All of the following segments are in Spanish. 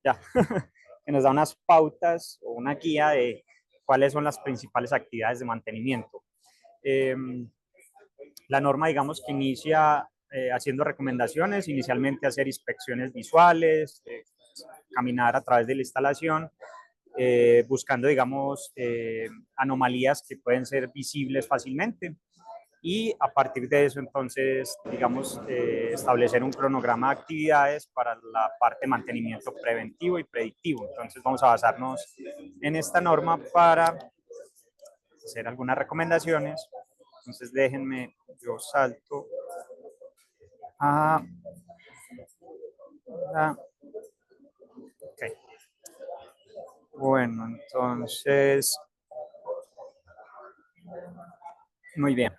ya, que nos da unas pautas o una guía de cuáles son las principales actividades de mantenimiento. Eh, la norma, digamos, que inicia haciendo recomendaciones, inicialmente hacer inspecciones visuales, caminar a través de la instalación, buscando, digamos, anomalías que pueden ser visibles fácilmente. Y a partir de eso, entonces, digamos, establecer un cronograma de actividades para la parte de mantenimiento preventivo y predictivo. Entonces, vamos a basarnos en esta norma para hacer algunas recomendaciones. Entonces, déjenme, yo salto a... Okay. Bueno, entonces, muy bien.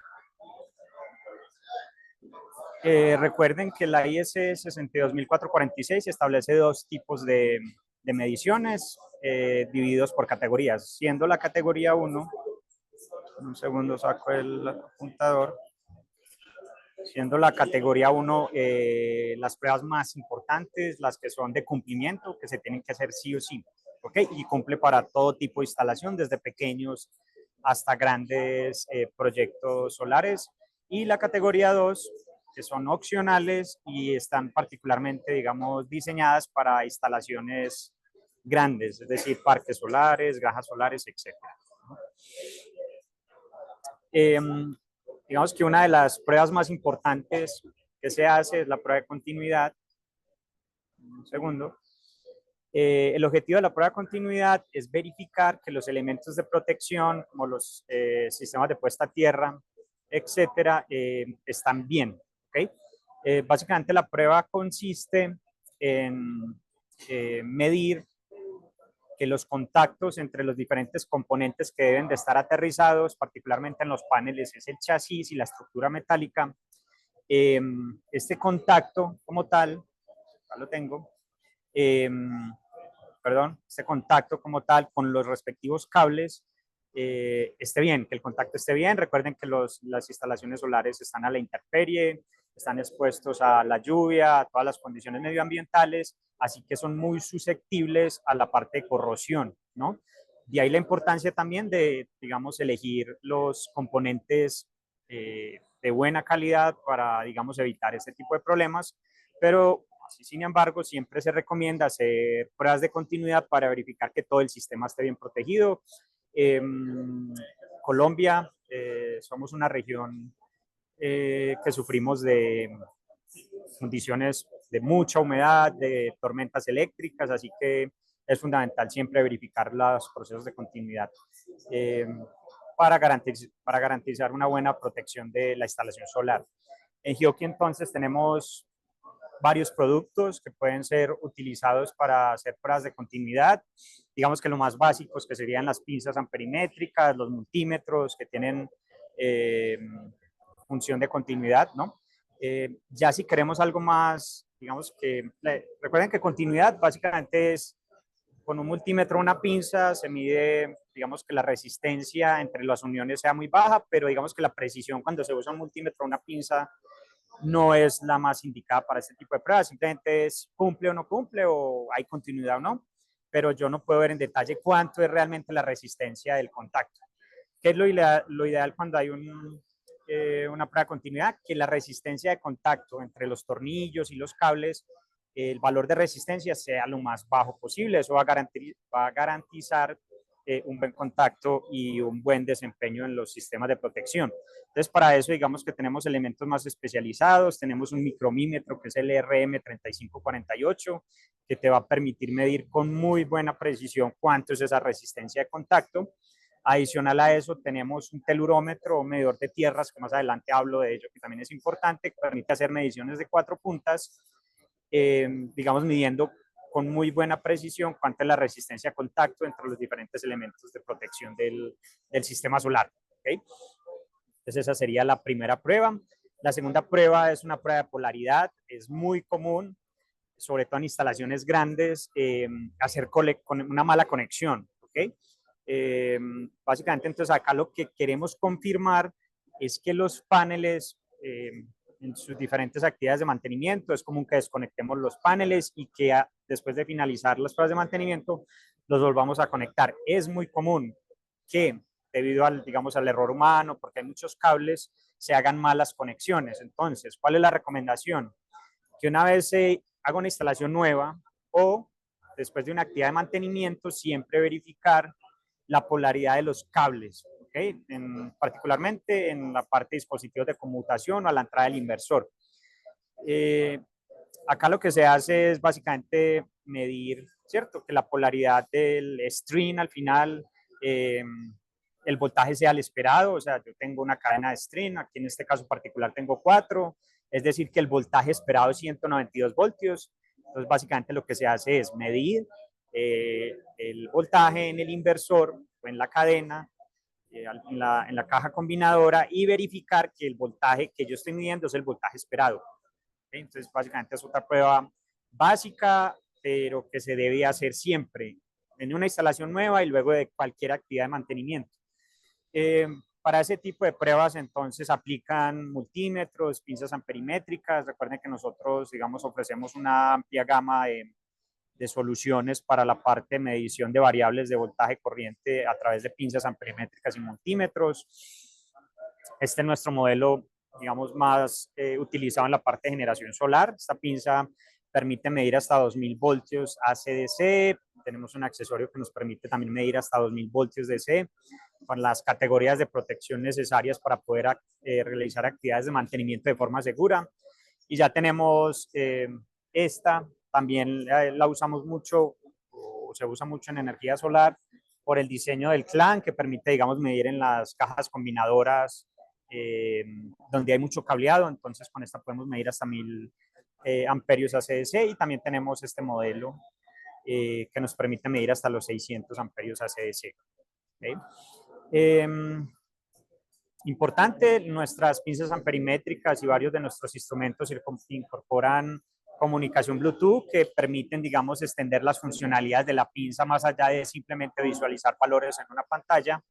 Recuerden que la IS 62446 establece dos tipos de mediciones divididos por categorías, siendo la categoría 1, un segundo saco el apuntador, siendo la categoría 1 las pruebas más importantes, las que son de cumplimiento, que se tienen que hacer sí o sí, ¿ok? Y cumple para todo tipo de instalación, desde pequeños hasta grandes proyectos solares. Y la categoría 2, que son opcionales y están particularmente, digamos, diseñadas para instalaciones grandes, es decir, parques solares, granjas solares, etc. Digamos que una de las pruebas más importantes que se hace es la prueba de continuidad. Un segundo. El objetivo de la prueba de continuidad es verificar que los elementos de protección, como los sistemas de puesta a tierra, etcétera, están bien. ¿Okay? Básicamente la prueba consiste en medir que los contactos entre los diferentes componentes que deben de estar aterrizados, particularmente en los paneles, es el chasis y la estructura metálica. Este contacto como tal, acá lo tengo, este contacto como tal con los respectivos cables esté bien, que el contacto esté bien. Recuerden que las instalaciones solares están a la intemperie, están expuestos a la lluvia, a todas las condiciones medioambientales, así que son muy susceptibles a la parte de corrosión, ¿no? De ahí la importancia también de, digamos, elegir los componentes de buena calidad para, digamos, evitar este tipo de problemas, pero sin embargo, siempre se recomienda hacer pruebas de continuidad para verificar que todo el sistema esté bien protegido. Colombia, somos una región que sufrimos de condiciones de mucha humedad, de tormentas eléctricas, así que es fundamental siempre verificar los procesos de continuidad para garantizar una buena protección de la instalación solar. En Gioqui entonces tenemos varios productos que pueden ser utilizados para hacer pruebas de continuidad. Digamos que lo más básicos que serían las pinzas amperimétricas, los multímetros que tienen función de continuidad, ¿no? Ya si queremos algo más, digamos que, recuerden que continuidad básicamente es con un multímetro, una pinza, se mide, digamos que la resistencia entre las uniones sea muy baja, pero digamos que la precisión cuando se usa un multímetro, una pinza, no es la más indicada para este tipo de pruebas, simplemente es cumple o no cumple o hay continuidad o no, pero yo no puedo ver en detalle cuánto es realmente la resistencia del contacto. ¿Qué es lo ideal cuando hay una prueba de continuidad? Que la resistencia de contacto entre los tornillos y los cables, el valor de resistencia sea lo más bajo posible. Eso va a garantizar un buen contacto y un buen desempeño en los sistemas de protección. Entonces, para eso, digamos que tenemos elementos más especializados, tenemos un micromímetro que es el RM3548, que te va a permitir medir con muy buena precisión cuánto es esa resistencia de contacto. Adicional a eso, tenemos un telurómetro o medidor de tierras, que más adelante hablo de ello, que también es importante, que permite hacer mediciones de 4 puntas, digamos, midiendo con muy buena precisión cuánta es la resistencia a contacto entre los diferentes elementos de protección del sistema solar. ¿Okay? Entonces esa sería la primera prueba. La segunda prueba es una prueba de polaridad. Es muy común, sobre todo en instalaciones grandes, hacer con una mala conexión. ¿Okay? Básicamente, entonces acá lo que queremos confirmar es que los paneles en sus diferentes actividades de mantenimiento. Es común que desconectemos los paneles y que después de finalizar las pruebas de mantenimiento los volvamos a conectar. Es muy común que debido al, digamos, al error humano, porque hay muchos cables, se hagan malas conexiones. Entonces, ¿cuál es la recomendación? Que una vez se haga una instalación nueva o después de una actividad de mantenimiento, siempre verificar la polaridad de los cables, ¿okay? Particularmente en la parte de dispositivos de conmutación o a la entrada del inversor. Acá lo que se hace es básicamente medir, ¿cierto? Que la polaridad del string al final, el voltaje sea el esperado, o sea, yo tengo una cadena de string, aquí en este caso particular tengo 4, es decir, que el voltaje esperado es 192 voltios, entonces básicamente lo que se hace es medir el voltaje en el inversor o en la cadena, en la caja combinadora y verificar que el voltaje que yo estoy midiendo es el voltaje esperado. ¿Okay? Entonces, básicamente es otra prueba básica, pero que se debe hacer siempre en una instalación nueva y luego de cualquier actividad de mantenimiento. Para ese tipo de pruebas, entonces, aplican multímetros, pinzas amperimétricas. Recuerden que nosotros, digamos, ofrecemos una amplia gama de soluciones para la parte de medición de variables de voltaje corriente a través de pinzas amperimétricas y multímetros. Este es nuestro modelo, digamos, más utilizado en la parte de generación solar. Esta pinza permite medir hasta 2000 voltios AC/DC. Tenemos un accesorio que nos permite también medir hasta 2000 voltios DC con las categorías de protección necesarias para poder realizar actividades de mantenimiento de forma segura. Y ya tenemos esta, también la usamos mucho, o se usa mucho en energía solar, por el diseño del clan que permite, digamos, medir en las cajas combinadoras donde hay mucho cableado. Entonces con esta podemos medir hasta 1000 amperios AC/DC y también tenemos este modelo que nos permite medir hasta los 600 amperios AC/DC. ¿Okay? Importante, nuestras pinzas amperimétricas y varios de nuestros instrumentos incorporan comunicación Bluetooth que permiten, digamos, extender las funcionalidades de la pinza más allá de simplemente visualizar valores en una pantalla.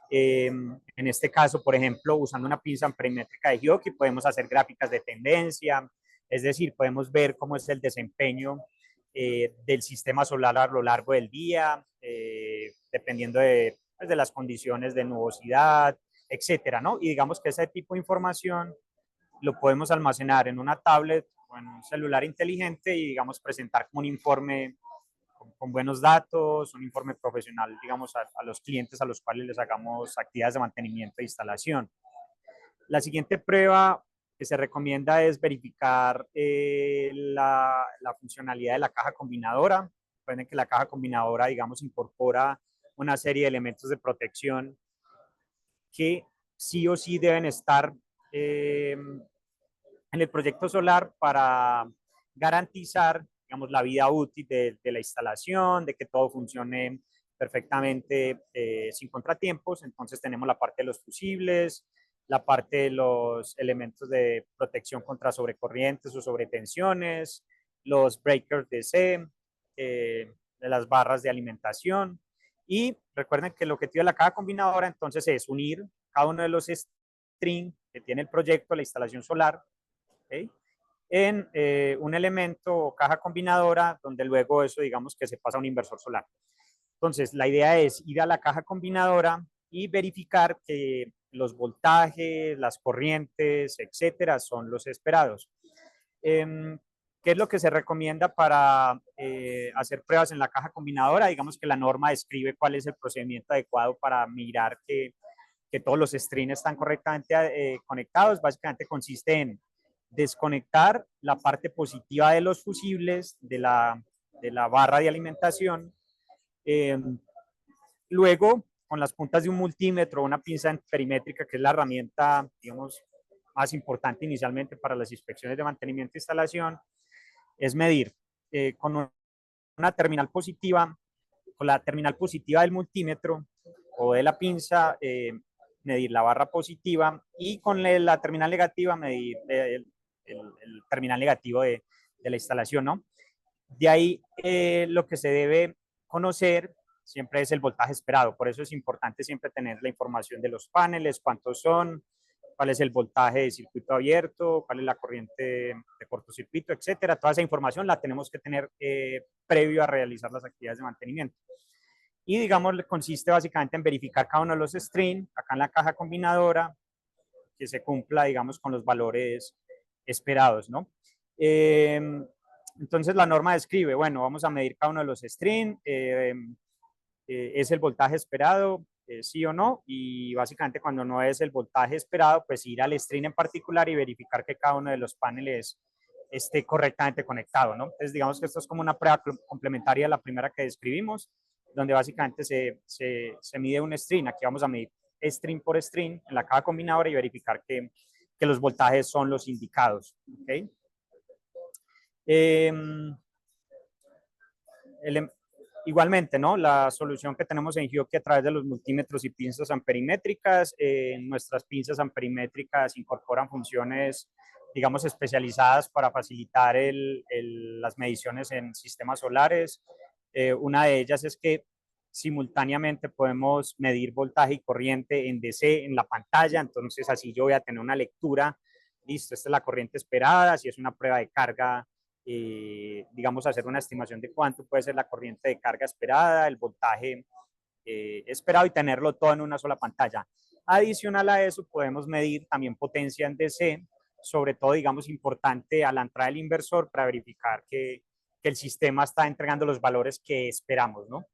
En este caso, por ejemplo, usando una pinza amperimétrica de Hioki podemos hacer gráficas de tendencia, es decir, podemos ver cómo es el desempeño del sistema solar a lo largo del día, dependiendo pues, de las condiciones de nubosidad, etcétera, ¿no? Y digamos que ese tipo de información lo podemos almacenar en una tablet o en un celular inteligente y, digamos, presentar como un informe con buenos datos, un informe profesional, digamos, a los clientes a los cuales les hagamos actividades de mantenimiento e instalación. La siguiente prueba que se recomienda es verificar la funcionalidad de la caja combinadora. Recuerden que la caja combinadora, digamos, incorpora una serie de elementos de protección que sí o sí deben estar en el proyecto solar para garantizar, digamos, la vida útil de la instalación, de que todo funcione perfectamente sin contratiempos. Entonces tenemos la parte de los fusibles, la parte de los elementos de protección contra sobrecorrientes o sobretensiones, los breakers DC, de las barras de alimentación. Y recuerden que el objetivo de la caja combinadora entonces es unir cada uno de los strings que tiene el proyecto, la instalación solar, ¿okay? En un elemento o caja combinadora donde luego eso digamos que se pasa a un inversor solar. Entonces la idea es ir a la caja combinadora y verificar que los voltajes, las corrientes, etcétera, son los esperados. ¿Qué es lo que se recomienda para hacer pruebas en la caja combinadora? Digamos que la norma describe cuál es el procedimiento adecuado para mirar que todos los strings están correctamente conectados. Básicamente consiste en desconectar la parte positiva de los fusibles de la barra de alimentación. Luego, con las puntas de un multímetro, una pinza perimétrica, que es la herramienta, digamos, más importante inicialmente para las inspecciones de mantenimiento e instalación, es medir con una terminal positiva, con la terminal positiva del multímetro o de la pinza, medir la barra positiva y con la terminal negativa medir el terminal negativo de la instalación, ¿no? De ahí lo que se debe conocer siempre es el voltaje esperado, por eso es importante siempre tener la información de los paneles, cuántos son, cuál es el voltaje de circuito abierto, cuál es la corriente de cortocircuito, etcétera. Toda esa información la tenemos que tener previo a realizar las actividades de mantenimiento. Y digamos, consiste básicamente en verificar cada uno de los strings acá en la caja combinadora, que se cumpla, digamos, con los valores esperados, ¿no? Entonces la norma describe, bueno, vamos a medir cada uno de los strings, es el voltaje esperado, sí o no, y básicamente cuando no es el voltaje esperado, pues ir al string en particular y verificar que cada uno de los paneles esté correctamente conectado, ¿no? Entonces digamos que esto es como una prueba complementaria a la primera que describimos, donde básicamente se mide un string, aquí vamos a medir string por string en la caja combinadora y verificar que los voltajes son los indicados, ¿ok? Igualmente, ¿no? La solución que tenemos en Hioki a través de los multímetros y pinzas amperimétricas, nuestras pinzas amperimétricas incorporan funciones, digamos, especializadas para facilitar las mediciones en sistemas solares. Una de ellas es que simultáneamente podemos medir voltaje y corriente en DC en la pantalla, entonces así yo voy a tener una lectura, listo, esta es la corriente esperada, si es una prueba de carga, digamos, hacer una estimación de cuánto puede ser la corriente de carga esperada, el voltaje esperado y tenerlo todo en una sola pantalla. Adicional a eso, podemos medir también potencia en DC, sobre todo, digamos, importante a la entrada del inversor para verificar que el sistema está entregando los valores que esperamos, ¿no?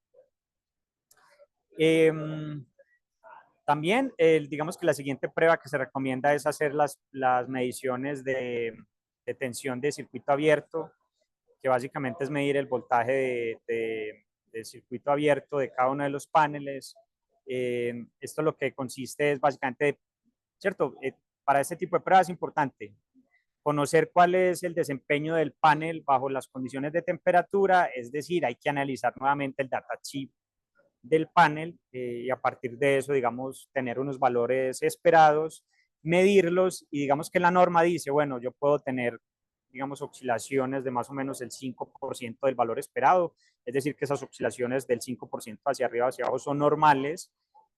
También, digamos que la siguiente prueba que se recomienda es hacer las mediciones de tensión de circuito abierto, que básicamente es medir el voltaje de circuito abierto de cada uno de los paneles. Esto lo que consiste es básicamente, ¿cierto? Para este tipo de pruebas es importante conocer cuál es el desempeño del panel bajo las condiciones de temperatura, es decir, hay que analizar nuevamente el datasheet del panel y a partir de eso, digamos, tener unos valores esperados, medirlos y digamos que la norma dice, bueno, yo puedo tener, digamos, oscilaciones de más o menos el 5% del valor esperado, es decir, que esas oscilaciones del 5% hacia arriba o hacia abajo son normales.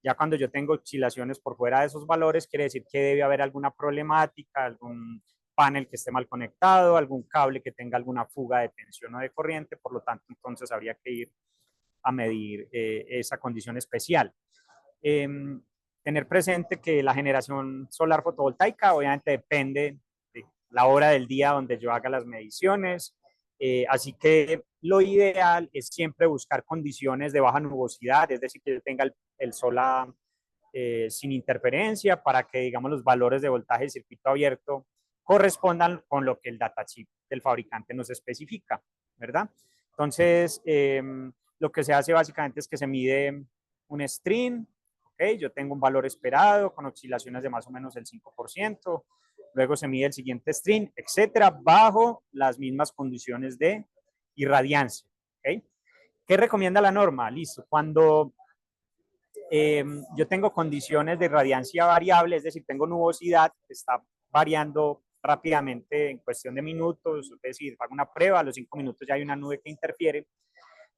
Ya cuando yo tengo oscilaciones por fuera de esos valores, quiere decir que debe haber alguna problemática, algún panel que esté mal conectado, algún cable que tenga alguna fuga de tensión o de corriente, por lo tanto, entonces habría que ir a medir esa condición especial. Tener presente que la generación solar fotovoltaica obviamente depende de la hora del día donde yo haga las mediciones, así que lo ideal es siempre buscar condiciones de baja nubosidad, es decir, que yo tenga el sol sin interferencia para que, digamos, los valores de voltaje de circuito abierto correspondan con lo que el datasheet del fabricante nos especifica, ¿verdad? Entonces, lo que se hace básicamente es que se mide un string, ¿ok? Yo tengo un valor esperado con oscilaciones de más o menos el 5%, luego se mide el siguiente string, etcétera, bajo las mismas condiciones de irradiancia, ¿ok? ¿Qué recomienda la norma? Listo, cuando yo tengo condiciones de irradiancia variable, es decir, tengo nubosidad que está variando rápidamente en cuestión de minutos, es decir, hago una prueba, a los 5 minutos ya hay una nube que interfiere.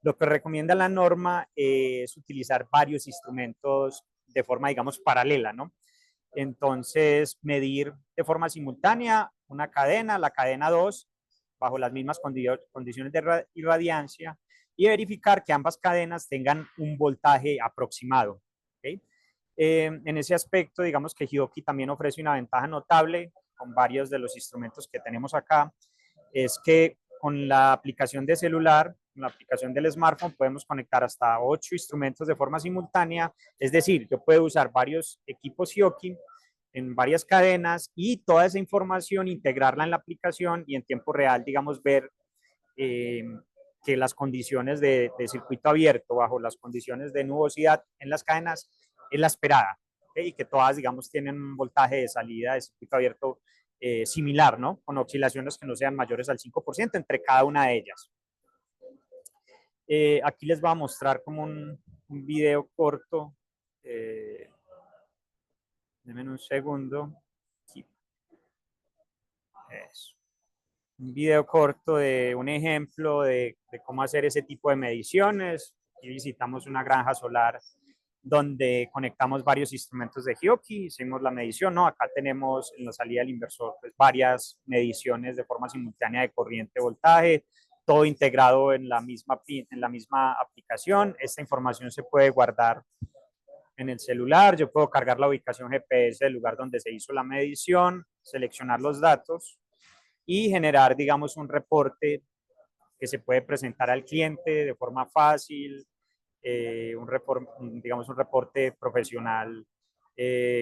Lo que recomienda la norma es utilizar varios instrumentos de forma, digamos, paralela, ¿no? Entonces, medir de forma simultánea una cadena, la cadena 2, bajo las mismas condiciones de irradiancia, y verificar que ambas cadenas tengan un voltaje aproximado. ¿Okay? En ese aspecto, digamos que Hioki también ofrece una ventaja notable con varios de los instrumentos que tenemos acá, es que con la aplicación de celular, con la aplicación del smartphone, podemos conectar hasta 8 instrumentos de forma simultánea, es decir, yo puedo usar varios equipos Hioki en varias cadenas y toda esa información integrarla en la aplicación y en tiempo real, digamos, ver que las condiciones de circuito abierto bajo las condiciones de nubosidad en las cadenas es la esperada, ¿okay? Y que todas, digamos, tienen un voltaje de salida de circuito abierto similar, ¿no? Con oscilaciones que no sean mayores al 5% entre cada una de ellas. Aquí les voy a mostrar como un video corto. Denme un segundo. Sí. Eso. Un video corto de un ejemplo de cómo hacer ese tipo de mediciones. Aquí visitamos una granja solar donde conectamos varios instrumentos de Hioki, hicimos la medición, ¿no? Acá tenemos en la salida del inversor pues, varias mediciones de forma simultánea de corriente, voltaje, todo integrado en la misma aplicación. Esta información se puede guardar en el celular, yo puedo cargar la ubicación GPS del lugar donde se hizo la medición, seleccionar los datos y generar, digamos, un reporte que se puede presentar al cliente de forma fácil, digamos, un reporte profesional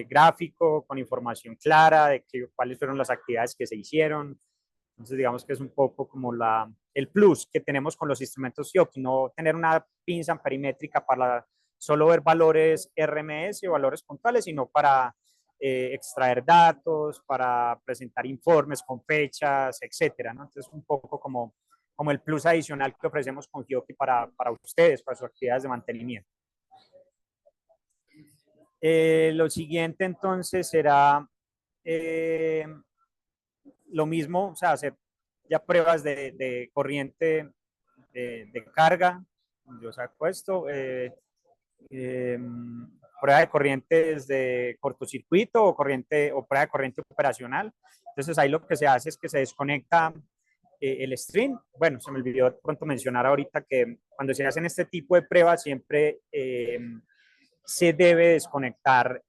gráfico con información clara de cuáles fueron las actividades que se hicieron. Entonces, digamos que es un poco como el plus que tenemos con los instrumentos Hioki, no tener una pinza perimétrica para solo ver valores RMS o valores puntuales, sino para extraer datos, para presentar informes con fechas, etcétera, ¿no? Entonces, un poco como el plus adicional que ofrecemos con Hioki para ustedes, para sus actividades de mantenimiento. Lo siguiente entonces será lo mismo, o sea, hacer ya pruebas de corriente de carga. Yo saco esto. Prueba de corrientes de cortocircuito o prueba de corriente operacional. Entonces ahí lo que se hace es que se desconecta el string. Bueno, se me olvidó de pronto mencionar ahorita que cuando se hacen este tipo de pruebas siempre se debe desconectar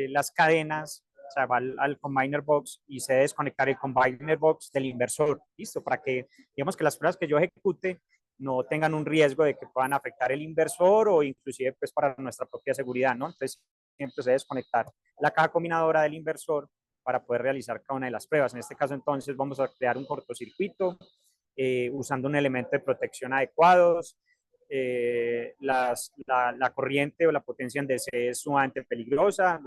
las cadenas, o sea, va al combiner box y se debe desconectar el combiner box del inversor, ¿listo? Para que, digamos, que las pruebas que yo ejecute no tengan un riesgo de que puedan afectar el inversor o inclusive pues para nuestra propia seguridad, ¿no? Entonces siempre se debe desconectar la caja combinadora del inversor para poder realizar cada una de las pruebas. En este caso entonces vamos a crear un cortocircuito usando un elemento de protección adecuados. La corriente o la potencia en DC es sumamente peligrosa.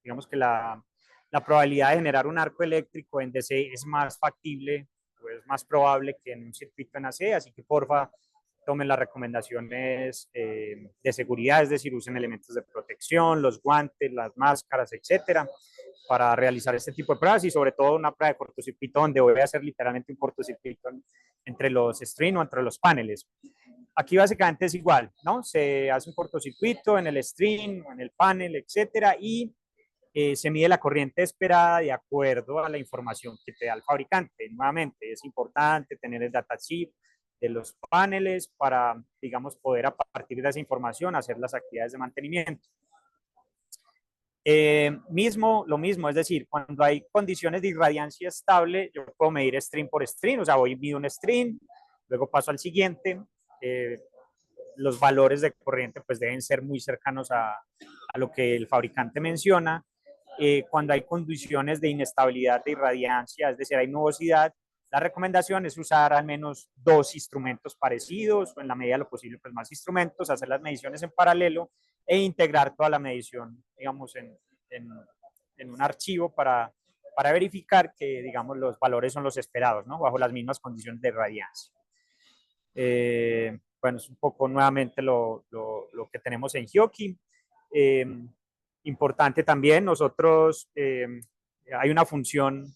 Digamos que la probabilidad de generar un arco eléctrico en DC es más factible, o es más probable que en un circuito en AC, así que porfa tomen las recomendaciones de seguridad, es decir, usen elementos de protección, los guantes, las máscaras, etcétera, para realizar este tipo de pruebas y sobre todo una prueba de cortocircuito donde voy a hacer literalmente un cortocircuito entre los string o entre los paneles. Aquí básicamente es igual, ¿no? Se hace un cortocircuito en el string, en el panel, etcétera, y se mide la corriente esperada de acuerdo a la información que te da el fabricante. Nuevamente, es importante tener el datasheet de los paneles para, digamos, poder a partir de esa información hacer las actividades de mantenimiento. Lo mismo, es decir, cuando hay condiciones de irradiancia estable, yo puedo medir string por string, o sea, voy y mido un string, luego paso al siguiente. Los valores de corriente pues deben ser muy cercanos a lo que el fabricante menciona. Cuando hay condiciones de inestabilidad de irradiancia, es decir, hay nubosidad, la recomendación es usar al menos dos instrumentos parecidos o en la medida de lo posible pues más instrumentos, hacer las mediciones en paralelo e integrar toda la medición, digamos, en un archivo para verificar que, digamos, los valores son los esperados, ¿no? Bajo las mismas condiciones de irradiancia. Bueno, es un poco nuevamente lo que tenemos en Hioki. Importante también, nosotros, hay una función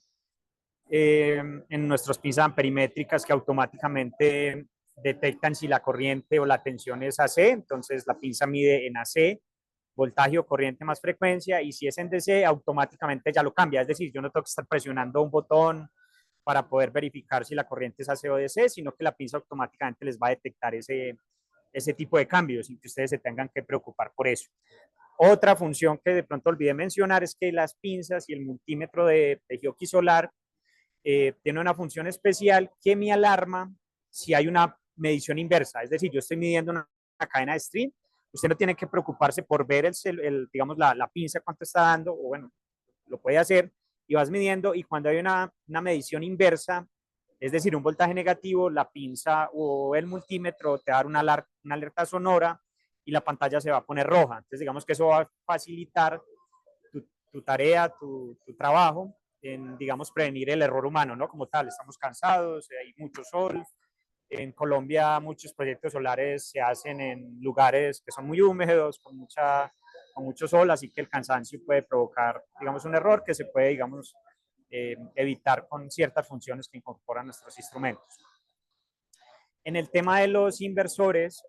en nuestros pinzas perimétricas que automáticamente detectan si la corriente o la tensión es AC, entonces la pinza mide en AC, voltaje o corriente más frecuencia, y si es en DC, automáticamente ya lo cambia, es decir, yo no tengo que estar presionando un botón para poder verificar si la corriente es AC o DC, sino que la pinza automáticamente les va a detectar ese tipo de cambios sin que ustedes se tengan que preocupar por eso. Otra función que de pronto olvidé mencionar es que las pinzas y el multímetro de Hioki Solar tiene una función especial que me alarma si hay una medición inversa. Es decir, yo estoy midiendo una cadena de string, usted no tiene que preocuparse por ver digamos, la pinza cuánto está dando, o bueno, lo puede hacer y vas midiendo, y cuando hay una medición inversa, es decir, un voltaje negativo, la pinza o el multímetro te va a dar una alerta sonora y la pantalla se va a poner roja. Entonces, digamos que eso va a facilitar tu tarea, tu trabajo en, digamos, prevenir el error humano, ¿no? Como tal, estamos cansados, hay mucho sol. En Colombia muchos proyectos solares se hacen en lugares que son muy húmedos, con mucho sol, así que el cansancio puede provocar, digamos, un error que se puede, digamos, evitar con ciertas funciones que incorporan nuestros instrumentos. En el tema de los inversores,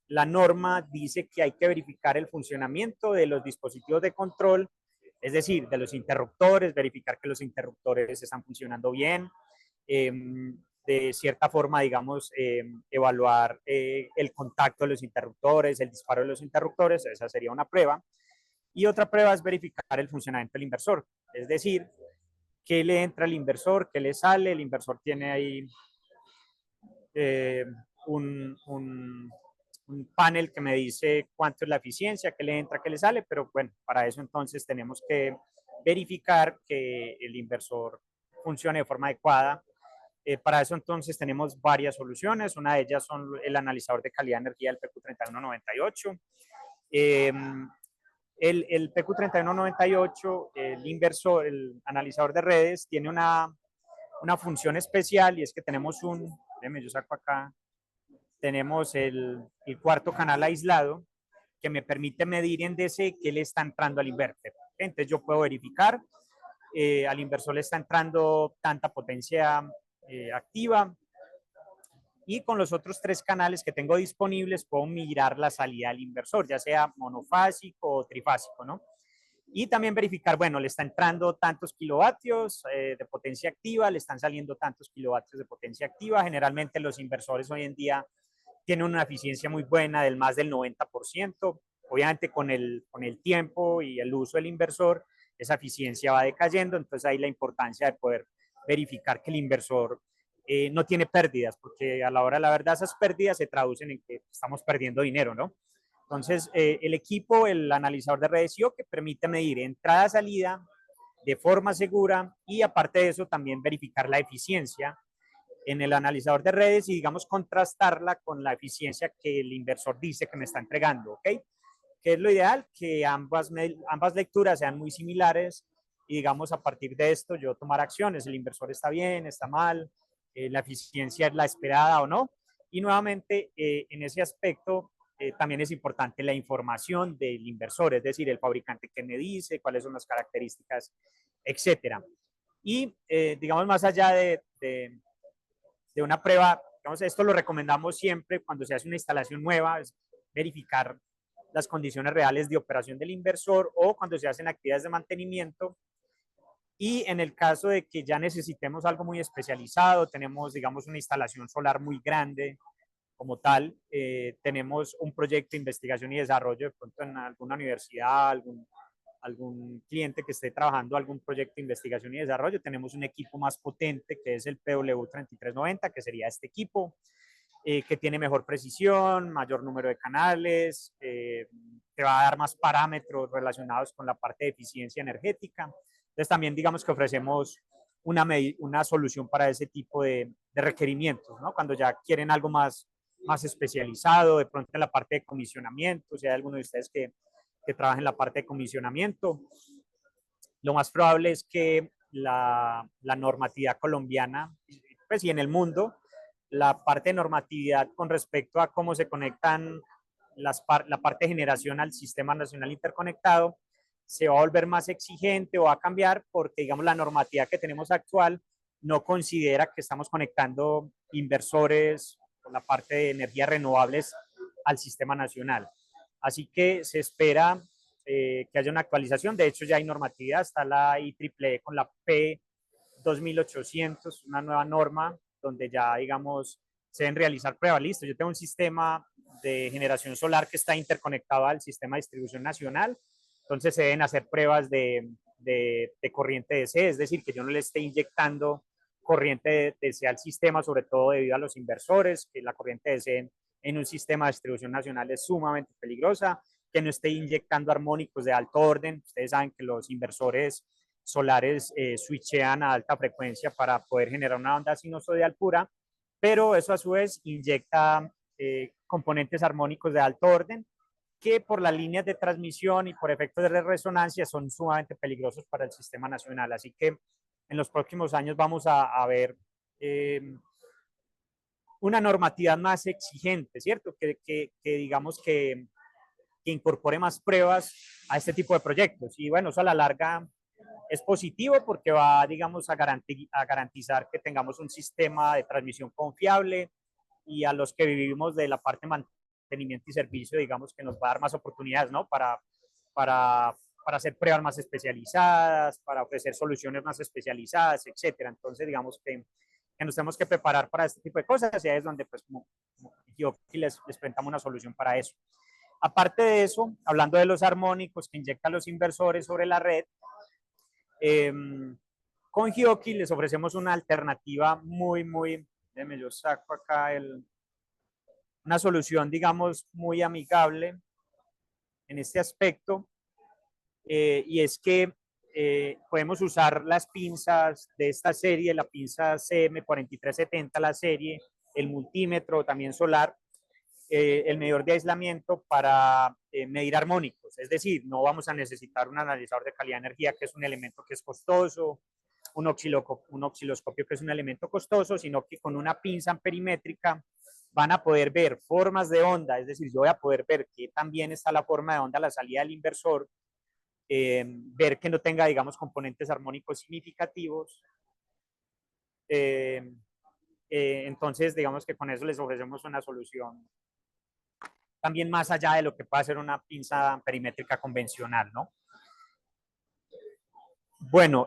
la norma dice que hay que verificar el funcionamiento de los dispositivos de control, es decir, de los interruptores, verificar que los interruptores están funcionando bien, de cierta forma, digamos, evaluar el contacto de los interruptores, el disparo de los interruptores, esa sería una prueba. Y otra prueba es verificar el funcionamiento del inversor, es decir, qué le entra al inversor, qué le sale, el inversor tiene ahí eh, un, un, un panel que me dice cuánto es la eficiencia, qué le entra, qué le sale, pero bueno, para eso entonces tenemos que verificar que el inversor funcione de forma adecuada. Para eso entonces tenemos varias soluciones, una de ellas son el analizador de calidad de energía del PQ3198. Eh, el PQ3198, el inversor, el analizador de redes, tiene una función especial y es que tenemos déjeme, yo saco acá, tenemos el cuarto canal aislado que me permite medir en DC qué le está entrando al inverter. Entonces yo puedo verificar, al inversor le está entrando tanta potencia activa, y con los otros 3 canales que tengo disponibles puedo mirar la salida del inversor, ya sea monofásico o trifásico, ¿no? Y también verificar, bueno, le está entrando tantos kilovatios de potencia activa, le están saliendo tantos kilovatios de potencia activa. Generalmente los inversores hoy en día tienen una eficiencia muy buena del más del 90%. Obviamente con el tiempo y el uso del inversor, esa eficiencia va decayendo, entonces ahí la importancia de poder verificar que el inversor no tiene pérdidas, porque a la hora de la verdad esas pérdidas se traducen en que estamos perdiendo dinero, ¿no? Entonces, el equipo, el analizador de redes IO, que permite medir entrada-salida de forma segura y aparte de eso también verificar la eficiencia en el analizador de redes y digamos contrastarla con la eficiencia que el inversor dice que me está entregando, ¿ok? Que es lo ideal, que ambas lecturas sean muy similares y digamos a partir de esto yo tomar acciones, el inversor está bien, está mal, la eficiencia es la esperada o no. Y nuevamente en ese aspecto también es importante la información del inversor, es decir, el fabricante que me dice, cuáles son las características, etcétera. Y digamos más allá de una prueba, digamos, esto lo recomendamos siempre cuando se hace una instalación nueva, es verificar las condiciones reales de operación del inversor o cuando se hacen actividades de mantenimiento. Y en el caso de que ya necesitemos algo muy especializado, tenemos, digamos, una instalación solar muy grande como tal, tenemos un proyecto de investigación y desarrollo de pronto en alguna universidad, algún cliente que esté trabajando algún proyecto de investigación y desarrollo, tenemos un equipo más potente que es el PW3390, que sería este equipo, que tiene mejor precisión, mayor número de canales, te va a dar más parámetros relacionados con la parte de eficiencia energética. Entonces también digamos que ofrecemos una solución para ese tipo de requerimientos, ¿no? Cuando ya quieren algo más especializado, de pronto en la parte de comisionamiento, si hay alguno de ustedes que trabaja en la parte de comisionamiento, lo más probable es que la normatividad colombiana, pues y en el mundo, la parte de normatividad con respecto a cómo se conectan la parte de generación al sistema nacional interconectado, se va a volver más exigente o va a cambiar porque, digamos, la normatividad que tenemos actual no considera que estamos conectando inversores con la parte de energías renovables al sistema nacional. Así que se espera que haya una actualización. De hecho, ya hay normatividad, está la IEEE con la P 2800, una nueva norma donde ya, digamos, se deben realizar pruebas. Listo, yo tengo un sistema de generación solar que está interconectado al sistema de distribución nacional, entonces se deben hacer pruebas de corriente DC, es decir, que yo no le esté inyectando corriente DC al sistema, sobre todo debido a los inversores, que la corriente DC en un sistema de distribución nacional es sumamente peligrosa, que no esté inyectando armónicos de alto orden. Ustedes saben que los inversores solares switchean a alta frecuencia para poder generar una onda sinusoidal pura, pero eso a su vez inyecta componentes armónicos de alto orden que por las líneas de transmisión y por efectos de resonancia son sumamente peligrosos para el sistema nacional. Así que en los próximos años vamos a ver una normatividad más exigente, ¿cierto? Que digamos que incorpore más pruebas a este tipo de proyectos. Y bueno, eso a la larga es positivo porque va, digamos, a garantizar que tengamos un sistema de transmisión confiable y a los que vivimos de la parte mantenimiento y servicio, digamos, que nos va a dar más oportunidades, ¿no? Para hacer pruebas más especializadas, para ofrecer soluciones más especializadas, etcétera. Entonces, digamos que nos tenemos que preparar para este tipo de cosas y ahí es donde, pues, como Giochi les presentamos una solución para eso. Aparte de eso, hablando de los armónicos que inyectan los inversores sobre la red, eh, con Giochi les ofrecemos una alternativa déjeme yo saco acá una solución, digamos, muy amigable en este aspecto, y es que podemos usar las pinzas de esta serie, la pinza CM4370, la serie, el multímetro también solar, el medidor de aislamiento para medir armónicos. Es decir, no vamos a necesitar un analizador de calidad de energía, que es un elemento que es costoso, un osciloscopio, que es un elemento costoso, sino que con una pinza amperimétrica van a poder ver formas de onda, es decir, yo voy a poder ver que también está la forma de onda a la salida del inversor, ver que no tenga, digamos, componentes armónicos significativos. Entonces, digamos que con eso les ofrecemos una solución también más allá de lo que puede ser una pinza perimétrica convencional, ¿no? Bueno,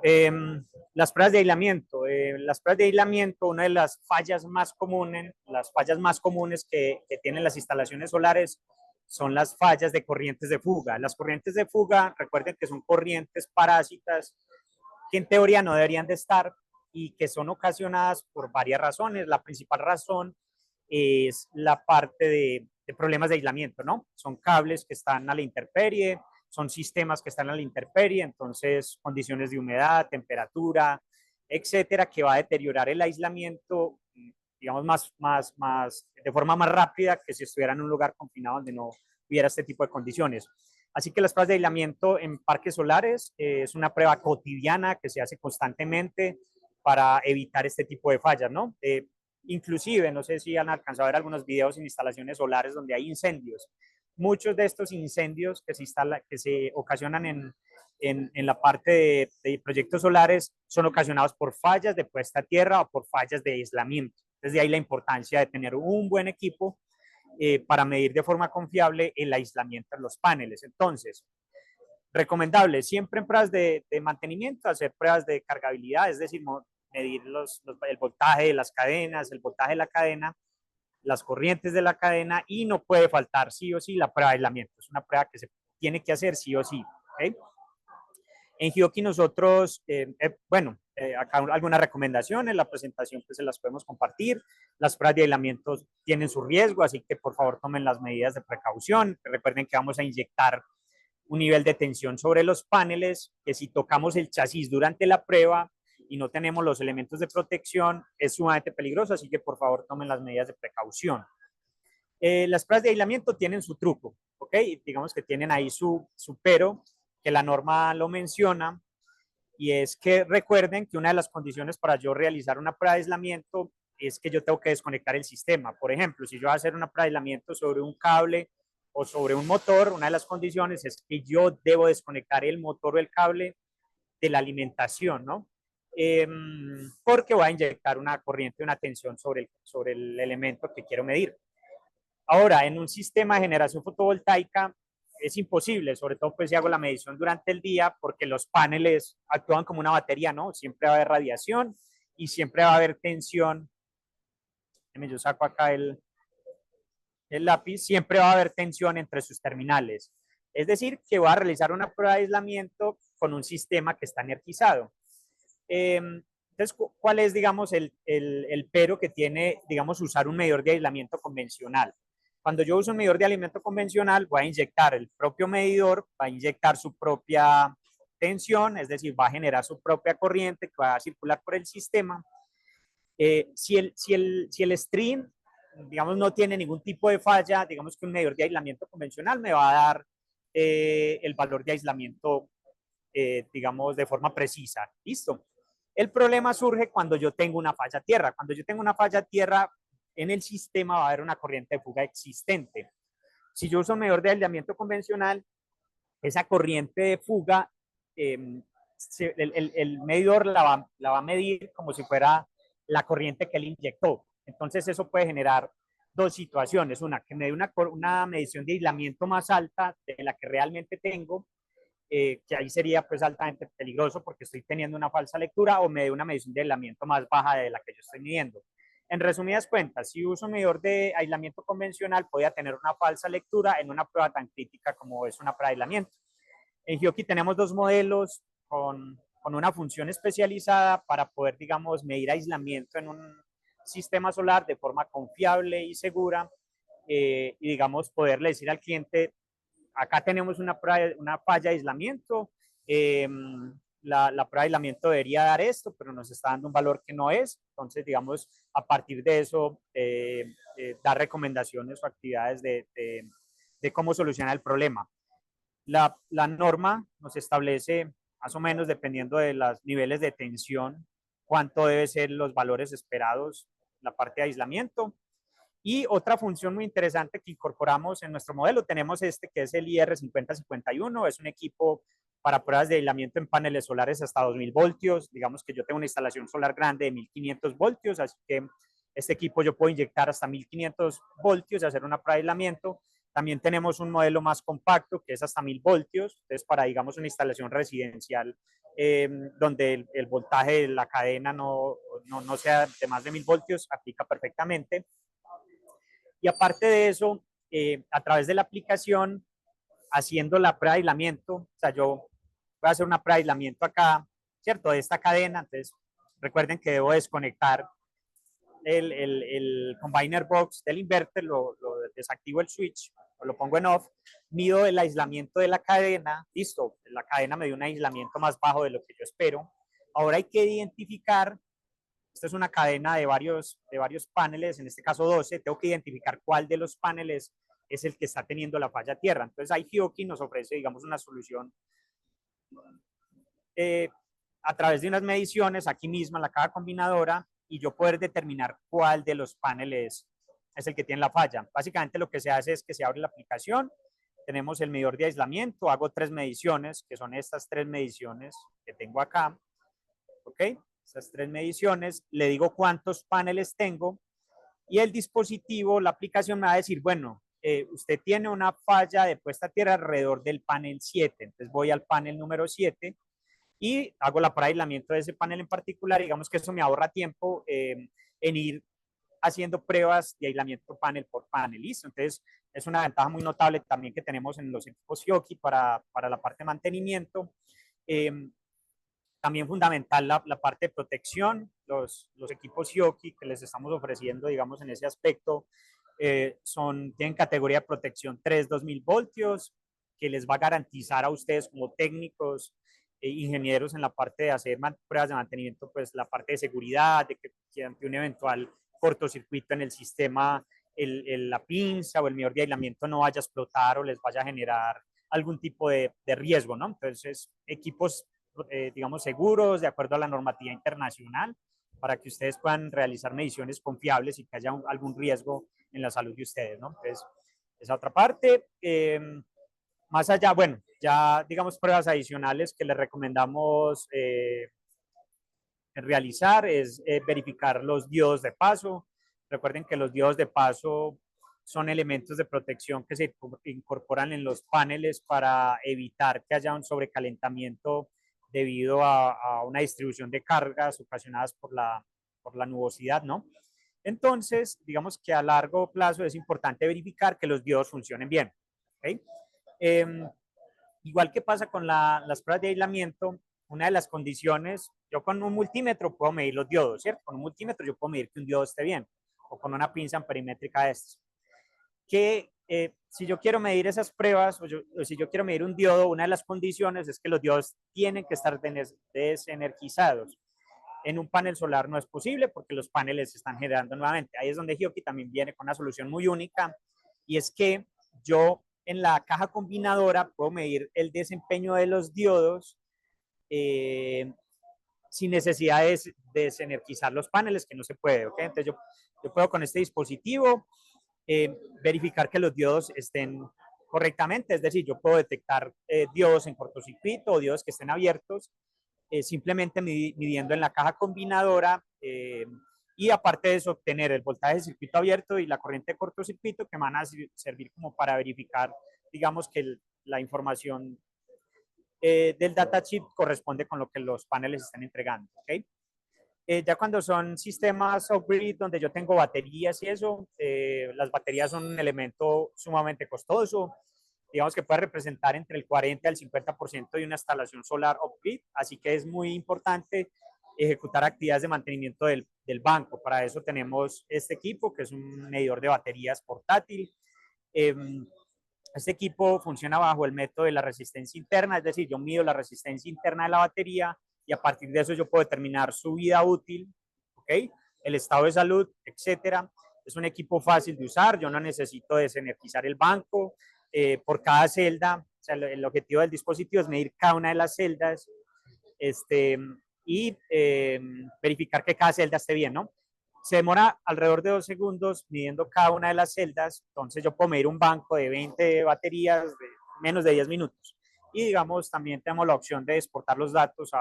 las pruebas de aislamiento. Las pruebas de aislamiento, una de las fallas más comunes que tienen las instalaciones solares son las fallas de corrientes de fuga. Las corrientes de fuga, recuerden que son corrientes parásitas que en teoría no deberían de estar y que son ocasionadas por varias razones. La principal razón es la parte de problemas de aislamiento, ¿no? Son cables que están a la intemperie, son sistemas que están a la intemperie, entonces condiciones de humedad, temperatura, etcétera, que va a deteriorar el aislamiento, digamos, de forma más rápida que si estuviera en un lugar confinado donde no hubiera este tipo de condiciones. Así que las pruebas de aislamiento en parques solares es una prueba cotidiana que se hace constantemente para evitar este tipo de fallas, ¿no? Inclusive, no sé si han alcanzado a ver algunos videos en instalaciones solares donde hay incendios. Muchos de estos incendios que se ocasionan en la parte de proyectos solares son ocasionados por fallas de puesta a tierra o por fallas de aislamiento. Desde ahí la importancia de tener un buen equipo para medir de forma confiable el aislamiento de los paneles. Entonces, recomendable siempre en pruebas de mantenimiento, hacer pruebas de cargabilidad, es decir, medir el voltaje de las cadenas, el voltaje de la cadena, las corrientes de la cadena, y no puede faltar sí o sí la prueba de aislamiento. Es una prueba que se tiene que hacer sí o sí. ¿Okay? En Giochi nosotros, acá algunas recomendaciones, la presentación pues se las podemos compartir. Las pruebas de aislamiento tienen su riesgo, así que por favor tomen las medidas de precaución. Recuerden que vamos a inyectar un nivel de tensión sobre los paneles, que si tocamos el chasis durante la prueba y no tenemos los elementos de protección, es sumamente peligroso, así que por favor tomen las medidas de precaución. Las pruebas de aislamiento tienen su truco, ¿ok? Digamos que tienen ahí su pero, que la norma lo menciona, y es que recuerden que una de las condiciones para yo realizar una prueba de aislamiento es que yo tengo que desconectar el sistema. Por ejemplo, si yo voy a hacer una prueba de aislamiento sobre un cable o sobre un motor, una de las condiciones es que yo debo desconectar el motor o el cable de la alimentación, ¿no? Porque voy a inyectar una corriente, una tensión sobre el elemento que quiero medir. Ahora, en un sistema de generación fotovoltaica es imposible, sobre todo pues si hago la medición durante el día, porque los paneles actúan como una batería, ¿no? Siempre va a haber radiación y siempre va a haber tensión. Yo saco acá el lápiz, siempre va a haber tensión entre sus terminales. Es decir, que voy a realizar una prueba de aislamiento con un sistema que está energizado. Entonces, ¿cuál es, digamos, el pero que tiene, digamos, usar un medidor de aislamiento convencional? Cuando yo uso un medidor de aislamiento convencional, voy a inyectar el propio medidor, va a inyectar su propia tensión, es decir, va a generar su propia corriente que va a circular por el sistema. Si el string, digamos, no tiene ningún tipo de falla, digamos que un medidor de aislamiento convencional me va a dar el valor de aislamiento, digamos, de forma precisa. ¿Listo? El problema surge cuando yo tengo una falla tierra. Cuando yo tengo una falla tierra en el sistema, va a haber una corriente de fuga existente. Si yo uso un medidor de aislamiento convencional, esa corriente de fuga, el medidor la va a medir como si fuera la corriente que él inyectó. Entonces eso puede generar dos situaciones. Una, que me dé una medición de aislamiento más alta de la que realmente tengo, que ahí sería pues altamente peligroso porque estoy teniendo una falsa lectura, o me dé una medición de aislamiento más baja de la que yo estoy midiendo. En resumidas cuentas, si uso un medidor de aislamiento convencional, podría tener una falsa lectura en una prueba tan crítica como es una prueba de aislamiento. En Hioki tenemos dos modelos con una función especializada para poder, digamos, medir aislamiento en un sistema solar de forma confiable y segura, y, digamos, poderle decir al cliente, acá tenemos una falla de aislamiento, la prueba de aislamiento debería dar esto, pero nos está dando un valor que no es. Entonces, digamos, a partir de eso, dar recomendaciones o actividades de cómo solucionar el problema. La norma nos establece, más o menos, dependiendo de los niveles de tensión, cuánto deben ser los valores esperados, la parte de aislamiento. Y otra función muy interesante que incorporamos en nuestro modelo, tenemos este que es el IR5051, es un equipo para pruebas de aislamiento en paneles solares hasta 2000 voltios. Digamos que yo tengo una instalación solar grande de 1500 voltios, así que este equipo yo puedo inyectar hasta 1500 voltios y hacer una prueba de aislamiento. También tenemos un modelo más compacto que es hasta 1000 voltios, entonces para, digamos, una instalación residencial, donde el voltaje de la cadena no sea de más de 1000 voltios, aplica perfectamente. Y aparte de eso, a través de la aplicación, haciendo la prueba de aislamiento, o sea, yo voy a hacer una prueba de aislamiento acá, ¿cierto? De esta cadena. Entonces, recuerden que debo desconectar el combiner box del inverter, lo desactivo el switch, o lo pongo en off, mido el aislamiento de la cadena, listo, la cadena me dio un aislamiento más bajo de lo que yo espero. Ahora hay que identificar, esta es una cadena de varios paneles, en este caso 12, tengo que identificar cuál de los paneles es el que está teniendo la falla tierra. Entonces ahí Hioki nos ofrece, digamos, una solución, a través de unas mediciones aquí mismo en la caja combinadora, y yo poder determinar cuál de los paneles es el que tiene la falla. Básicamente lo que se hace es que se abre la aplicación, tenemos el medidor de aislamiento, hago 3 mediciones, que son estas 3 mediciones que tengo acá, ¿ok? Estas 3 mediciones, le digo cuántos paneles tengo, y el dispositivo, la aplicación me va a decir, bueno, usted tiene una falla de puesta a tierra alrededor del panel 7, entonces voy al panel número 7 y hago la prueba de aislamiento de ese panel en particular. Digamos que eso me ahorra tiempo, en ir haciendo pruebas de aislamiento panel por panel, ¿listo? Entonces, es una ventaja muy notable también que tenemos en los equipos Hioki para la parte de mantenimiento. También fundamental la parte de protección. Los equipos Hioki que les estamos ofreciendo, digamos, en ese aspecto, tienen categoría de protección 3-2000 voltios, que les va a garantizar a ustedes como técnicos, ingenieros en la parte de hacer pruebas de mantenimiento, pues la parte de seguridad, de que ante un eventual cortocircuito en el sistema, la pinza o el medidor de aislamiento no vaya a explotar o les vaya a generar algún tipo de riesgo, ¿no? Entonces, equipos, digamos, seguros, de acuerdo a la normativa internacional, para que ustedes puedan realizar mediciones confiables y que haya algún riesgo en la salud de ustedes, ¿no? Entonces, esa otra parte. Más allá, bueno, ya digamos pruebas adicionales que les recomendamos, realizar es, verificar los diodos de paso. Recuerden que los diodos de paso son elementos de protección que se incorporan en los paneles para evitar que haya un sobrecalentamiento debido a una distribución de cargas ocasionadas por la nubosidad, ¿no? Entonces, digamos que a largo plazo es importante verificar que los diodos funcionen bien, ¿ok? Igual que pasa con las pruebas de aislamiento, una de las condiciones, yo con un multímetro puedo medir los diodos, ¿cierto? Con un multímetro yo puedo medir que un diodo esté bien, o con una pinza perimétrica de estos. Que si yo quiero medir esas pruebas, o si yo quiero medir un diodo, una de las condiciones es que los diodos tienen que estar desenergizados. En un panel solar no es posible porque los paneles se están generando nuevamente. Ahí es donde Hioki también viene con una solución muy única, y es que yo en la caja combinadora puedo medir el desempeño de los diodos, sin necesidad de desenergizar los paneles, que no se puede, ¿ok? Entonces yo puedo con este dispositivo, verificar que los diodos estén correctamente, es decir, yo puedo detectar, diodos en cortocircuito o diodos que estén abiertos, simplemente midiendo en la caja combinadora, y aparte de eso, obtener el voltaje de circuito abierto y la corriente de cortocircuito que van a servir como para verificar, digamos, que la información del datasheet corresponde con lo que los paneles están entregando. ¿Okay? Ya cuando son sistemas off-grid donde yo tengo baterías y eso, las baterías son un elemento sumamente costoso, digamos que puede representar entre el 40 y el 50% de una instalación solar off-grid, así que es muy importante ejecutar actividades de mantenimiento del banco. Para eso tenemos este equipo, que es un medidor de baterías portátil. Este equipo funciona bajo el método de la resistencia interna, es decir, yo mido la resistencia interna de la batería y a partir de eso yo puedo determinar su vida útil, ¿ok? El estado de salud, etcétera. Es un equipo fácil de usar, yo no necesito desenergizar el banco. Por cada celda, o sea, el objetivo del dispositivo es medir cada una de las celdas y verificar que cada celda esté bien, ¿no? Se demora alrededor de 2 segundos midiendo cada una de las celdas, entonces yo puedo medir un banco de 20 baterías de menos de 10 minutos. Y digamos, también tenemos la opción de exportar los datos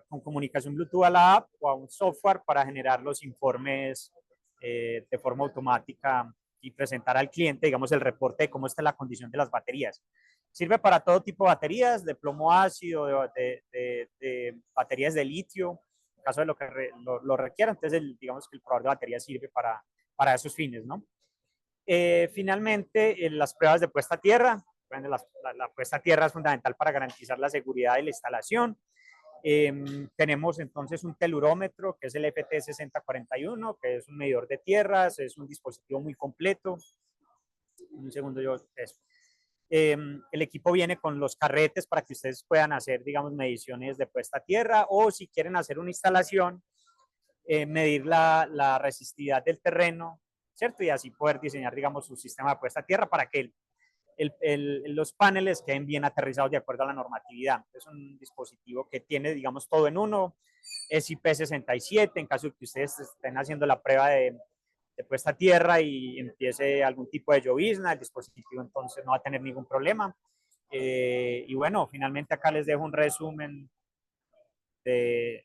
con comunicación Bluetooth a la app o a un software para generar los informes de forma automática y presentar al cliente, digamos, el reporte de cómo está la condición de las baterías. Sirve para todo tipo de baterías, de plomo ácido, de baterías de litio, en caso de lo que lo requiera. Entonces, digamos que el probador de baterías sirve para esos fines, ¿no? Finalmente, las pruebas de puesta a tierra. La puesta a tierra es fundamental para garantizar la seguridad de la instalación. Tenemos entonces un telurómetro, que es el FT6041, que es un medidor de tierras, es un dispositivo muy completo. Un segundo, eso. El equipo viene con los carretes para que ustedes puedan hacer, digamos, mediciones de puesta a tierra o si quieren hacer una instalación, medir la resistividad del terreno, ¿cierto? Y así poder diseñar, digamos, su sistema de puesta a tierra para que los paneles queden bien aterrizados de acuerdo a la normatividad. Es un dispositivo que tiene, digamos, todo en uno. Es IP67, en caso de que ustedes estén haciendo la prueba de puesta a tierra y empiece algún tipo de llovizna, el dispositivo entonces no va a tener ningún problema. Y bueno, finalmente acá les dejo un resumen de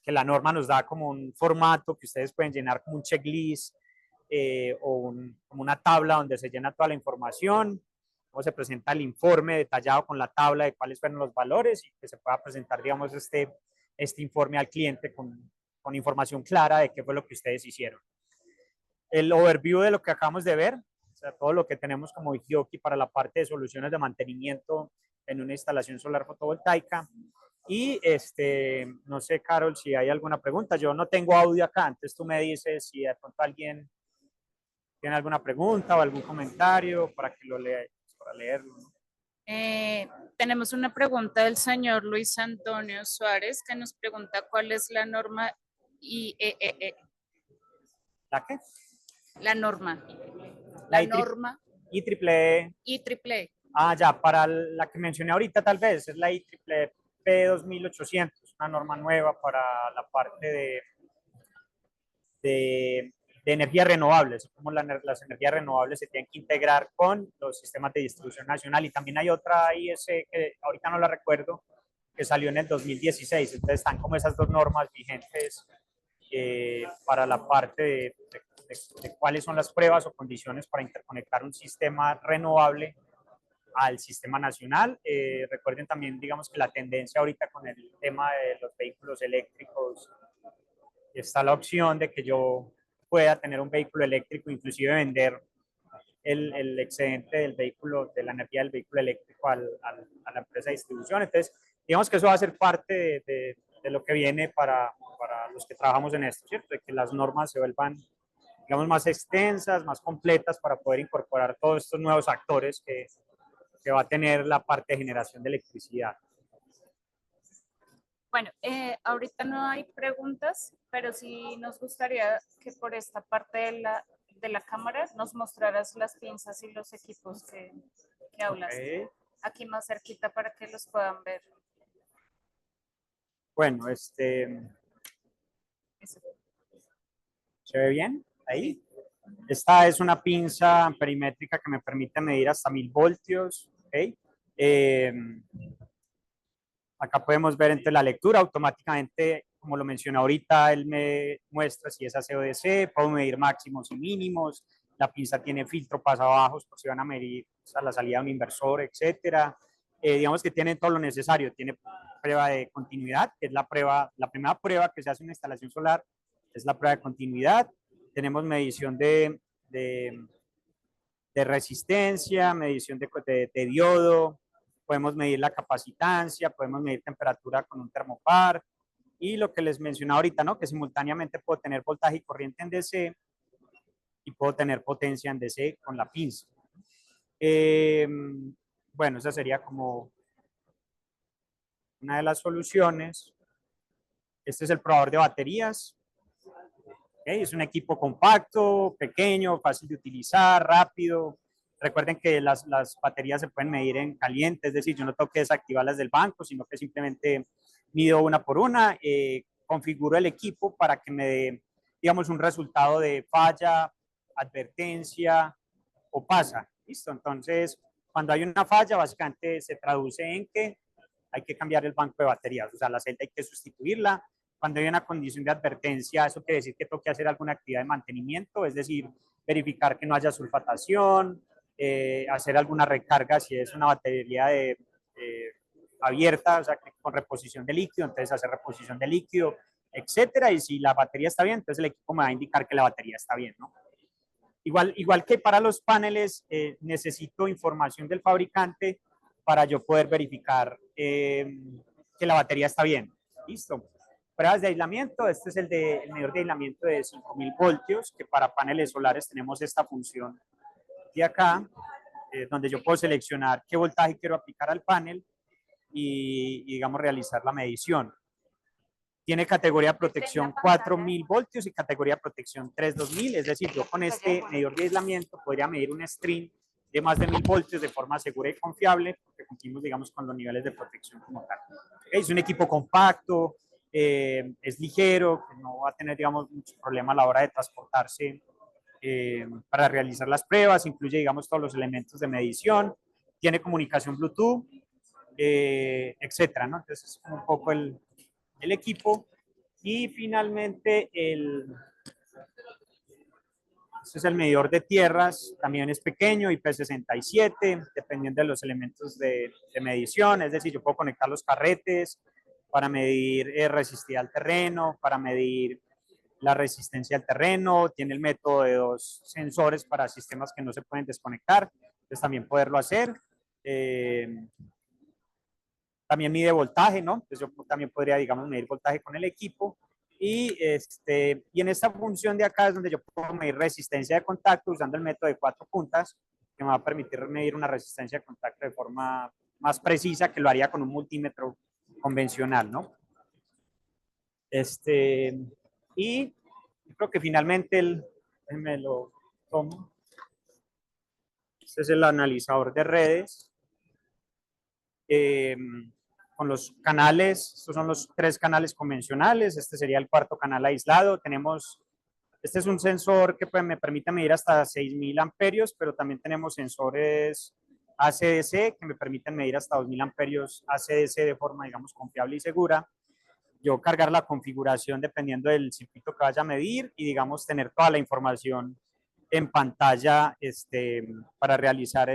que la norma nos da como un formato que ustedes pueden llenar como un checklist como una tabla donde se llena toda la información, cómo se presenta el informe detallado con la tabla de cuáles fueron los valores y que se pueda presentar, digamos, este informe al cliente con información clara de qué fue lo que ustedes hicieron. El overview de lo que acabamos de ver, o sea, todo lo que tenemos como Hioki para la parte de soluciones de mantenimiento en una instalación solar fotovoltaica. Y no sé, Carol, si hay alguna pregunta. Yo no tengo audio acá, entonces tú me dices si de pronto alguien tiene alguna pregunta o algún comentario para que lo lea, para leerlo, ¿no? Tenemos una pregunta del señor Luis Antonio Suárez que nos pregunta cuál es la norma IEEE. ¿La qué? La norma. La norma. IEEE. IEEE. Ah, ya, para la que mencioné ahorita tal vez, es la IEEE P2800, una norma nueva para la parte de energías renovables, como las energías renovables se tienen que integrar con los sistemas de distribución nacional. Y también hay otra IS que ahorita no la recuerdo, que salió en el 2016. Entonces están como esas dos normas vigentes para la parte de cuáles son las pruebas o condiciones para interconectar un sistema renovable al sistema nacional. Recuerden también, digamos, que la tendencia ahorita con el tema de los vehículos eléctricos, está la opción de que yo pueda tener un vehículo eléctrico, inclusive vender el excedente del vehículo, de la energía del vehículo eléctrico a la empresa de distribución. Entonces, digamos que eso va a ser parte de lo que viene para los que trabajamos en esto, ¿cierto? De que las normas se vuelvan, digamos, más extensas, más completas para poder incorporar todos estos nuevos actores que va a tener la parte de generación de electricidad. Bueno, ahorita no hay preguntas, pero sí nos gustaría que por esta parte de la cámara nos mostraras las pinzas y los equipos que hablaste. Okay. Aquí más cerquita para que los puedan ver. Bueno, ¿se ve bien? Ahí. Esta es una pinza perimétrica que me permite medir hasta 1000 voltios. ¿Okay? Acá podemos ver entre la lectura, automáticamente como lo mencioné ahorita, él me muestra si es ACODC, puedo medir máximos y mínimos, la pinza tiene filtro pasabajos por si van a medir a la salida de un inversor, etcétera. Digamos que tiene todo lo necesario, tiene prueba de continuidad, que es la primera prueba que se hace en una instalación solar, es la prueba de continuidad. Tenemos medición de resistencia, medición de diodo, podemos medir la capacitancia, podemos medir temperatura con un termopar, y lo que les mencionaba ahorita, ¿no? Que simultáneamente puedo tener voltaje y corriente en DC y puedo tener potencia en DC con la pinza. Bueno, esa sería como una de las soluciones. Este es el probador de baterías. ¿Okay? Es un equipo compacto, pequeño, fácil de utilizar, rápido. Recuerden que las baterías se pueden medir en caliente, es decir, yo no tengo que desactivarlas del banco, sino que simplemente mido una por una, configuro el equipo para que me dé, digamos, un resultado de falla, advertencia o pasa. ¿Listo? Entonces, cuando hay una falla, básicamente se traduce en que hay que cambiar el banco de baterías, o sea, la celda hay que sustituirla. Cuando hay una condición de advertencia, eso quiere decir que tengo que hacer alguna actividad de mantenimiento, es decir, verificar que no haya sulfatación, hacer alguna recarga si es una batería abierta, o sea, que con reposición de líquido, entonces hacer reposición de líquido, etcétera. Y si la batería está bien, entonces el equipo me va a indicar que la batería está bien, ¿no? Igual que para los paneles, necesito información del fabricante para yo poder verificar que la batería está bien. Listo. Pruebas de aislamiento. Este es el medidor de aislamiento de 5000 voltios, que para paneles solares tenemos esta función de acá, donde yo puedo seleccionar qué voltaje quiero aplicar al panel y digamos, realizar la medición. Tiene categoría de protección 4000 voltios y categoría de protección 32000, es decir, yo con este medidor de aislamiento podría medir un string de más de 1000 voltios de forma segura y confiable, porque cumplimos, digamos, con los niveles de protección como tal. Es un equipo compacto, es ligero, que no va a tener, digamos, mucho problema a la hora de transportarse para realizar las pruebas, incluye, digamos, todos los elementos de medición, tiene comunicación Bluetooth, etcétera, ¿no? Entonces, es un poco el equipo. Y finalmente, este es el medidor de tierras, también es pequeño, IP67, dependiendo de los elementos de medición, es decir, yo puedo conectar los carretes para medir resistividad al terreno, para medir la resistencia al terreno, tiene el método de 2 sensores para sistemas que no se pueden desconectar, entonces también poderlo hacer. También mide voltaje, ¿no? Entonces yo también podría, digamos, medir voltaje con el equipo. Y en esta función de acá es donde yo puedo medir resistencia de contacto usando el método de 4 puntas, que me va a permitir medir una resistencia de contacto de forma más precisa que lo haría con un multímetro convencional, ¿no? Y creo que finalmente me lo tomo. Este es el analizador de redes. Con los canales, estos son los 3 canales convencionales, este sería el 4º canal aislado. Este es un sensor que me permite medir hasta 6000 amperios, pero también tenemos sensores ACDC que me permiten medir hasta 2000 amperios ACDC de forma, digamos, confiable y segura. Yo cargar la configuración dependiendo del circuito que vaya a medir y, digamos, tener toda la información en pantalla para realizar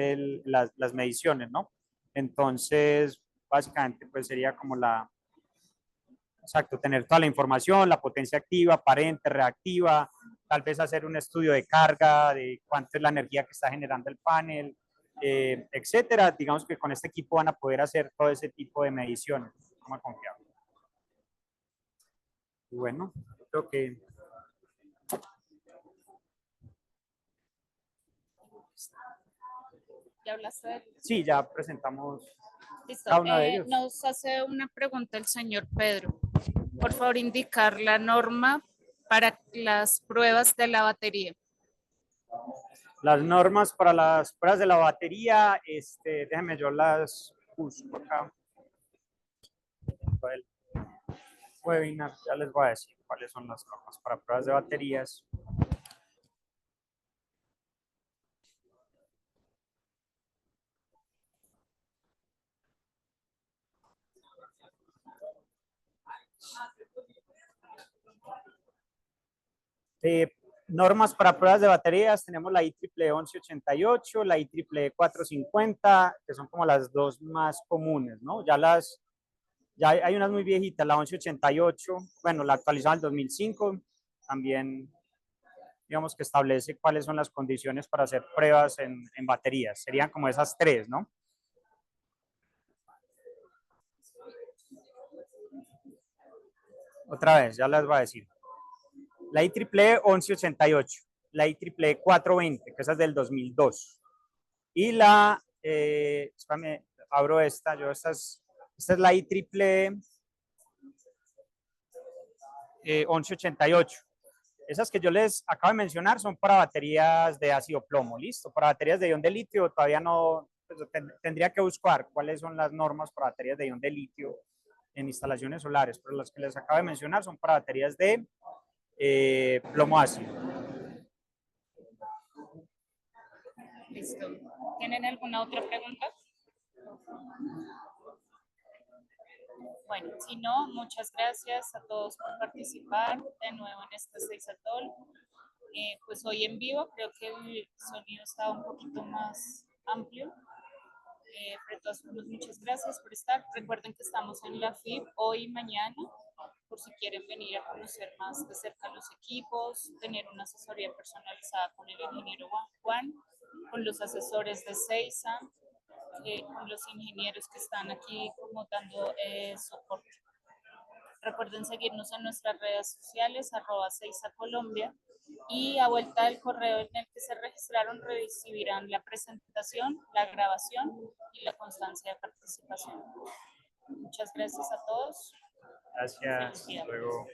las mediciones, ¿no? Entonces, básicamente, pues sería como exacto, tener toda la información, la potencia activa, aparente, reactiva, tal vez hacer un estudio de carga, de cuánto es la energía que está generando el panel, etcétera. Digamos que con este equipo van a poder hacer todo ese tipo de mediciones de forma confiable. Y bueno, creo que ¿Ya hablaste de él? sí, ya presentamos Listo. cada uno de ellos. Nos hace una pregunta el señor Pedro. Por favor, indicar la norma para las pruebas de la batería. Las normas para las pruebas de la batería, déjenme yo las busco acá. El webinar, ya les voy a decir cuáles son las normas para pruebas de baterías. Normas para pruebas de baterías, tenemos la IEEE 1188, la IEEE 450, que son como las dos más comunes, ¿no? Ya hay unas muy viejitas, la 1188, bueno, la actualizada en 2005, también digamos que establece cuáles son las condiciones para hacer pruebas en baterías. Serían como esas tres, ¿no? Otra vez, ya las voy a decir. La IEEE 1188, la IEEE 420, que esa es del 2002. Y la, espérame, abro esta, esta es la IEEE 1188. Esas que yo les acabo de mencionar son para baterías de ácido plomo, listo. Para baterías de ion de litio todavía no, pues, tendría que buscar cuáles son las normas para baterías de ion de litio en instalaciones solares, pero las que les acabo de mencionar son para baterías de plomo ácido. Listo. ¿Tienen alguna otra pregunta? Bueno, si no, muchas gracias a todos por participar de nuevo en este 6 Atol. Pues hoy en vivo creo que el sonido estaba un poquito más amplio. Pero de todas formas, muchas gracias por estar. Recuerden que estamos en la FIB hoy y mañana, por si quieren venir a conocer más de cerca los equipos, tener una asesoría personalizada con el ingeniero Juan, con los asesores de CEISA, con los ingenieros que están aquí como dando soporte. Recuerden seguirnos en nuestras redes sociales, @6acolombia, y a vuelta del correo en el que se registraron recibirán la presentación, la grabación y la constancia de participación. Muchas gracias a todos. Gracias. Luego.